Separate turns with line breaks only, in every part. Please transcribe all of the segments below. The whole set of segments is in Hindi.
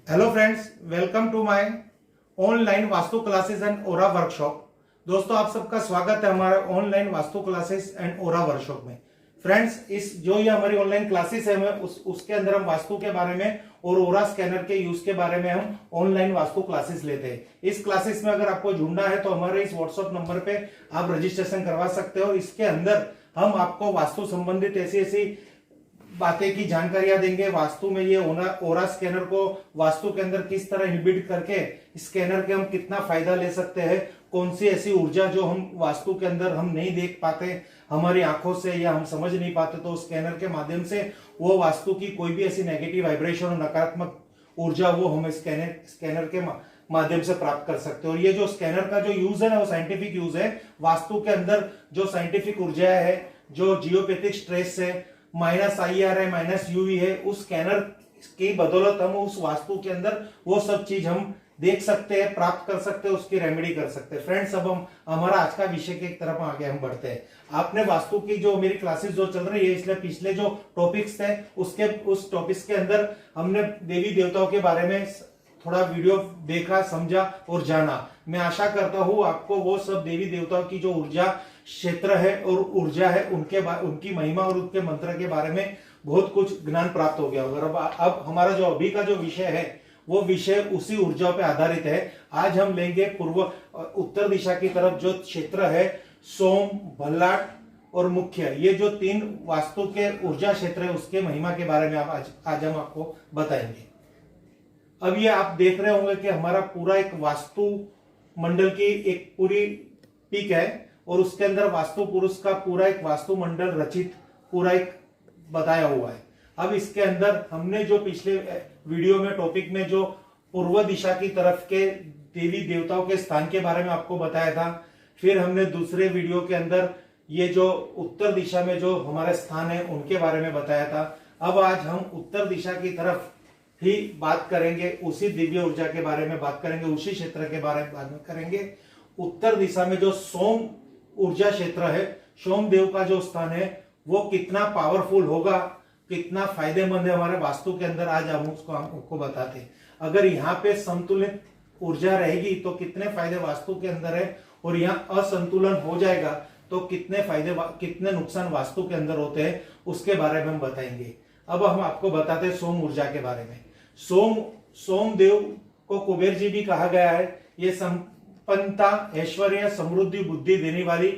Hello friends, welcome to my online vastu classes and aura workshop. दोस्तों, आप सबका स्वागत है हमारे online vastu classes and aura workshop में। फ्रेंड्स, इस जो ये हमारी ऑनलाइन क्लासेस है उसके अंदर हम वास्तु के बारे में और ओरा स्कैनर के यूज के बारे में हम ऑनलाइन वास्तु क्लासेस लेते हैं। इस क्लासेस में अगर आपको जुड़ना है तो हमारे इस व्हाट्सएप नंबर पे आप रजिस्ट्रेशन करवा सकते हो। इसके अंदर हम आपको वास्तु संबंधित ऐसी ऐसी बातें की जानकारियां देंगे। वास्तु में ये ओरा स्कैनर को वास्तु के अंदर किस तरह इनबिल्ट करके स्कैनर के हम कितना फायदा ले सकते हैं, कौन सी ऐसी ऊर्जा जो हम वास्तु के अंदर हम नहीं देख पाते हमारी आंखों से या हम समझ नहीं पाते, तो स्कैनर के माध्यम से वो वास्तु की कोई भी ऐसी नेगेटिव वाइब्रेशन और नकारात्मक ऊर्जा वो हम स्कैनर के माध्यम से प्राप्त कर सकते हैं। और ये जो स्कैनर का जो यूज है ना, वो साइंटिफिक यूज है। वास्तु के अंदर जो साइंटिफिक ऊर्जा है, जो जियोपैथिक स्ट्रेस है, -IR है, -UV है, उस स्कैनर की बदौलत हम उस वास्तु के अंदर वो सब चीज हम देख सकते हैं, प्राप्त कर सकते हैं, उसकी रेमेडी कर सकते हैं। फ्रेंड्स, अब हम हमारा आज का विषय की तरफ आगे हम बढ़ते हैं। आपने वास्तु की जो मेरी क्लासेस जो चल रही है, इसलिए पिछले जो टॉपिक्स थे उस टॉपिक्स के अंदर हमने देवी देवताओं के बारे में थोड़ा वीडियो देखा, समझा और जाना। मैं आशा करता हूं आपको वो सब देवी देवताओं की जो ऊर्जा क्षेत्र है और ऊर्जा है उनकी महिमा और उनके मंत्र के बारे में बहुत कुछ ज्ञान प्राप्त हो गया होगा। अब हमारा जो अभी का जो विषय है वो विषय उसी ऊर्जा पे आधारित है। आज हम लेंगे उत्तर दिशा की तरफ जो क्षेत्र है, सोम, भल्लाट और मुख्य, ये जो 3 वास्तु के ऊर्जा क्षेत्र है उसके महिमा के बारे में आज हम आपको बताएंगे। अब ये आप देख रहे होंगे कि हमारा पूरा एक वास्तु मंडल की एक पूरी पिक है और उसके अंदर वास्तु पुरुष का पूरा एक वास्तु मंडल रचित पूरा एक बताया हुआ है। अब इसके अंदर हमने जो पिछले वीडियो में टॉपिक में जो पूर्व दिशा की तरफ के देवी देवताओं के स्थान के बारे में आपको बताया था, फिर हमने दूसरे वीडियो के अंदर ये जो उत्तर दिशा में जो हमारे स्थान है उनके बारे में बताया था। अब आज हम उत्तर दिशा की तरफ ही बात करेंगे, उसी दिव्य ऊर्जा के बारे में बात करेंगे, उसी क्षेत्र के बारे में बात करेंगे। उत्तर दिशा में जो सोम ऊर्जा क्षेत्र है, सोमदेव का जो स्थान है, वो कितना पावरफुल होगा, कितना फायदेमंद है हमारे वास्तु के अंदर, आज हम उसको आपको बताते हैं। अगर यहाँ पे संतुलित ऊर्जा रहेगी तो कितने फायदे वास्तु के अंदर है, और यहाँ असंतुलन हो जाएगा तो कितने नुकसान वास्तु के अंदर होते हैं, उसके बारे में हम बताएंगे। अब हम आपको बताते हैं सोम ऊर्जा के बारे में। सोमदेव को कुबेर जी भी कहा गया है। ये संपन्नता, ऐश्वर्य, समृद्धि, बुद्धि देने वाली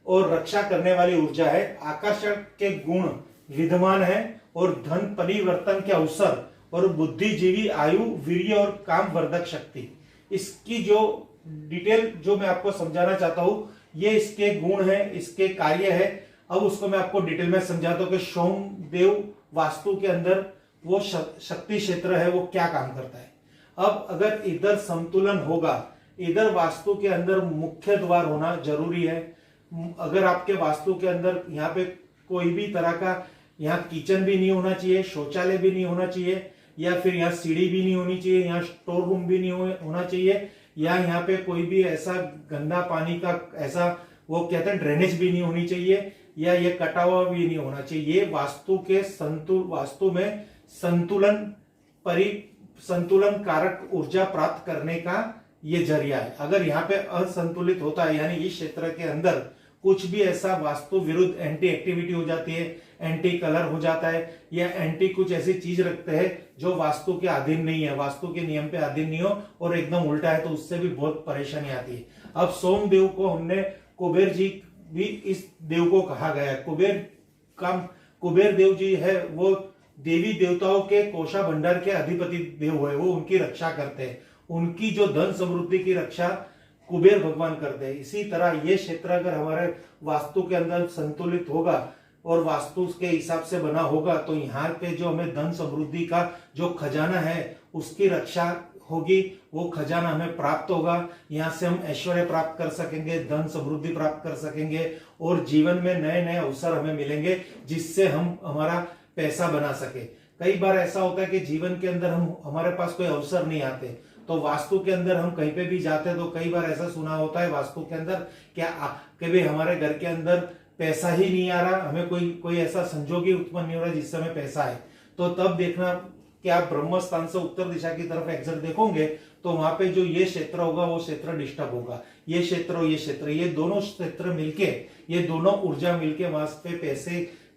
और रक्षा करने वाली ऊर्जा है। आकर्षण के गुण विद्यमान है और धन परिवर्तन के अवसर और बुद्धिजीवी, आयु, वीर्य और काम वर्धक शक्ति, इसकी जो डिटेल जो मैं आपको समझाना चाहता हूं, ये इसके गुण है, इसके कार्य है। अब उसको मैं आपको डिटेल में समझाता हूं कि सोमदेव वास्तु के अंदर वो शक्ति क्षेत्र है, वो क्या काम करता है। अब अगर इधर संतुलन होगा, इधर वास्तु के अंदर मुख्य द्वार होना जरूरी है। अगर आपके वास्तु के अंदर यहाँ पे कोई भी तरह का, यहाँ किचन भी नहीं होना चाहिए, शौचालय भी नहीं होना चाहिए, या फिर यहाँ सीढ़ी भी नहीं होनी चाहिए, यहाँ स्टोर रूम भी नहीं होना चाहिए, या यहाँ पे कोई भी ऐसा गंदा पानी का ऐसा वो कहते हैं ड्रेनेज भी नहीं होनी चाहिए, या ये कटा हुआ भी नहीं होना चाहिए। ये वास्तु में संतुलन कारक ऊर्जा प्राप्त करने का ये जरिया है। अगर यहाँ पे असंतुलित होता है, यानी इस क्षेत्र के अंदर कुछ भी ऐसा वास्तु विरुद्ध एंटी एक्टिविटी हो जाती है, एंटी कलर हो जाता है, या एंटी कुछ ऐसी चीज रखते हैं जो वास्तु के अधीन नहीं है, वास्तु के नियम पे अधीन नहीं हो और एकदम उल्टा है, तो उससे भी बहुत परेशानी आती है। अब सोमदेव को हमने कुबेर जी भी इस देव को कहा गया है। कुबेर देव जी है, वो देवी देवताओं के कोषा भंडार के अधिपति देव है, वो उनकी रक्षा करते हैं। उनकी जो धन समृद्धि की रक्षा कुबेर भगवान करते हैं। इसी तरह ये क्षेत्र अगर हमारे वास्तु के अंदर संतुलित होगा और वास्तु के हिसाब से बना होगा, तो यहाँ पे जो हमें धन समृद्धि का जो खजाना है उसकी रक्षा होगी, वो खजाना हमें प्राप्त होगा। यहाँ से हम ऐश्वर्य प्राप्त कर सकेंगे, धन समृद्धि प्राप्त कर सकेंगे और जीवन में नए नए अवसर हमें मिलेंगे, जिससे हम हमारा पैसा बना सके। कई बार ऐसा होता है कि जीवन के अंदर हमारे पास कोई अवसर नहीं आते, तो वास्तु के अंदर हम कहीं पे भी जाते हैं तो कई बार ऐसा सुना होता है वास्तु के अंदर कि भाई हमारे घर के अंदर पैसा ही नहीं आ रहा, हमें कोई ऐसा संजोग ही उत्पन्न नहीं हो रहा जिससे हमें पैसा आए। तो तब देखना कि आप ब्रह्म स्थान से उत्तर दिशा की तरफ एग्जैक्ट देखोगे तो वहां पे जो ये क्षेत्र होगा वो क्षेत्र डिस्टर्ब होगा। ये क्षेत्र और ये क्षेत्र, ये दोनों क्षेत्र मिलके, ये दोनों ऊर्जा मिलके वहां पे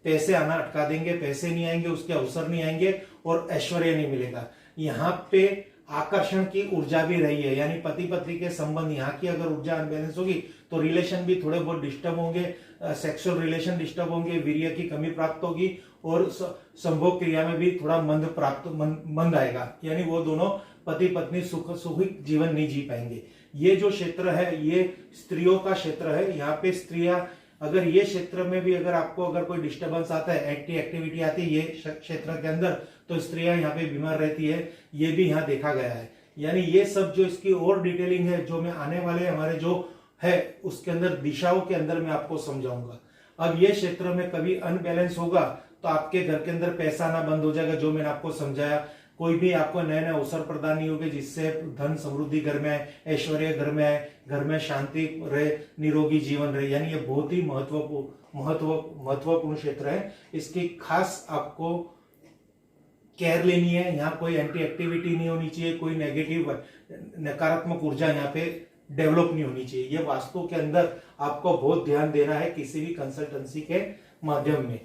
पैसे आना अटका देंगे, पैसे नहीं आएंगे, उसके अवसर नहीं आएंगे और ऐश्वर्य नहीं मिलेगा। यहाँ पे आकर्षण की ऊर्जा भी रही है, यानी पति पत्नी के संबंध, यहाँ की अगर ऊर्जा अनबैलेंस होगी तो रिलेशन भी थोड़े बहुत डिस्टर्ब होंगे, सेक्सुअल रिलेशन डिस्टर्ब होंगे, वीर्य की कमी प्राप्त होगी और संभोग क्रिया में भी थोड़ा मंद आएगा, यानी वो दोनों पति पत्नी सुखी जीवन नहीं जी पाएंगे। ये जो क्षेत्र है ये स्त्रियों का क्षेत्र है। यहाँ पे स्त्रियां अगर ये क्षेत्र में भी अगर आपको अगर कोई डिस्टर्बेंस आता है, एक्टिविटी आती है ये क्षेत्र के अंदर, तो स्त्रियां यहाँ पे बीमार रहती है, ये भी यहाँ देखा गया है। यानी ये सब जो इसकी और डिटेलिंग है जो मैं आने वाले हमारे जो है उसके अंदर दिशाओं के अंदर मैं आपको समझाऊंगा। अब ये क्षेत्र में कभी अनबैलेंस होगा तो आपके घर के अंदर पैसा आना बंद हो जाएगा, जो मैंने आपको समझाया। कोई भी आपको नए नए अवसर प्रदान नहीं होंगे जिससे धन समृद्धि घर में आए, ऐश्वर्य घर में आए, घर में शांति रहे, निरोगी जीवन रहे। यानी ये बहुत ही महत्वपूर्ण क्षेत्र है। इसकी खास आपको केयर लेनी है। यहाँ कोई एंटी एक्टिविटी नहीं होनी चाहिए, कोई नेगेटिव नकारात्मक ऊर्जा यहाँ पे डेवलप नहीं होनी चाहिए। ये वास्तु के अंदर आपको बहुत ध्यान देना है किसी भी कंसल्टेंसी के माध्यम में।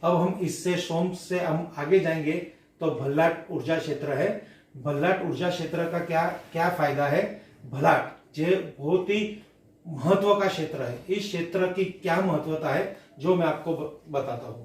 अब हम इससे सोम से हम आगे जाएंगे तो भल्लाट ऊर्जा क्षेत्र है। भल्लाट ऊर्जा क्षेत्र का क्या फायदा है? भल्लाट ये बहुत ही महत्व का क्षेत्र है। इस क्षेत्र की क्या महत्वता है जो मैं आपको बताता हूं।